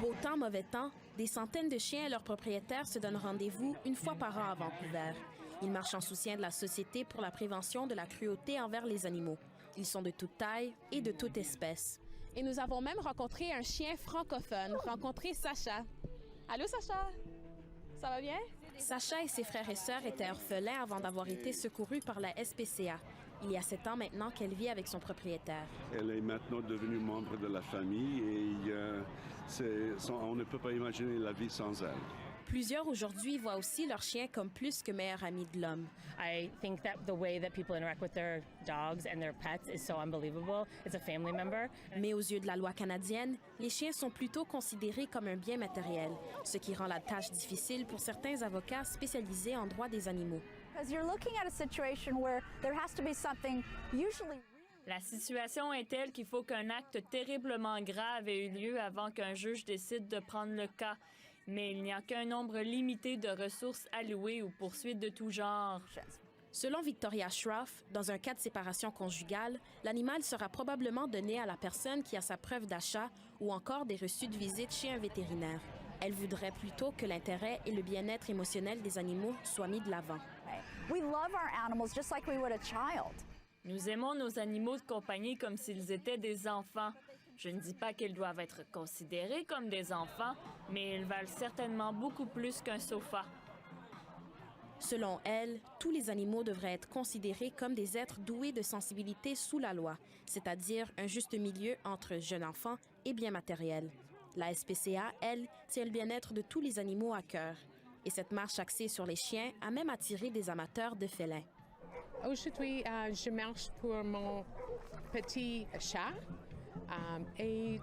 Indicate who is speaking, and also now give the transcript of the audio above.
Speaker 1: Beau temps, mauvais temps, des centaines de chiens et leurs propriétaires se donnent rendez-vous une fois par an à Vancouver. Ils marchent en soutien de la Société pour la prévention de la cruauté envers les animaux. Ils sont de toute taille et de toute espèce. Et nous avons même rencontré un chien francophone, rencontré Sacha. Allô, Sacha? Ça va bien? Sacha et ses frères et sœurs étaient orphelins avant d'avoir été secourus par la SPCA. Il y a 7 ans maintenant qu'elle vit avec son propriétaire.
Speaker 2: Elle est maintenant devenue membre de la famille et on ne peut pas imaginer la vie sans elle.
Speaker 1: Plusieurs aujourd'hui voient aussi leur chien comme plus que meilleur ami de l'homme.
Speaker 3: I think that the way that people interact with their dogs and their pets is so unbelievable. It's a family member.
Speaker 1: Mais aux yeux de la loi canadienne, les chiens sont plutôt considérés comme un bien matériel, ce qui rend la tâche difficile pour certains avocats spécialisés en droit des animaux.
Speaker 4: La situation est telle qu'il faut qu'un acte terriblement grave ait eu lieu avant qu'un juge décide de prendre le cas. Mais il n'y a qu'un nombre limité de ressources allouées aux poursuites de tout genre.
Speaker 1: Selon Victoria Schroff, dans un cas de séparation conjugale, l'animal sera probablement donné à la personne qui a sa preuve d'achat ou encore des reçus de visite chez un vétérinaire. Elle voudrait plutôt que l'intérêt et le bien-être émotionnel des animaux soient mis de l'avant.
Speaker 4: Nous aimons nos animaux de compagnie comme s'ils étaient des enfants. Je ne dis pas qu'ils doivent être considérés comme des enfants, mais ils valent certainement beaucoup plus qu'un sofa.
Speaker 1: Selon elle, tous les animaux devraient être considérés comme des êtres doués de sensibilité sous la loi, c'est-à-dire un juste milieu entre jeune enfant et bien matériel. La SPCA, elle, tient le bien-être de tous les animaux à cœur. Et cette marche axée sur les chiens a même attiré des amateurs de félins.
Speaker 5: Aujourd'hui, je marche pour mon petit chat et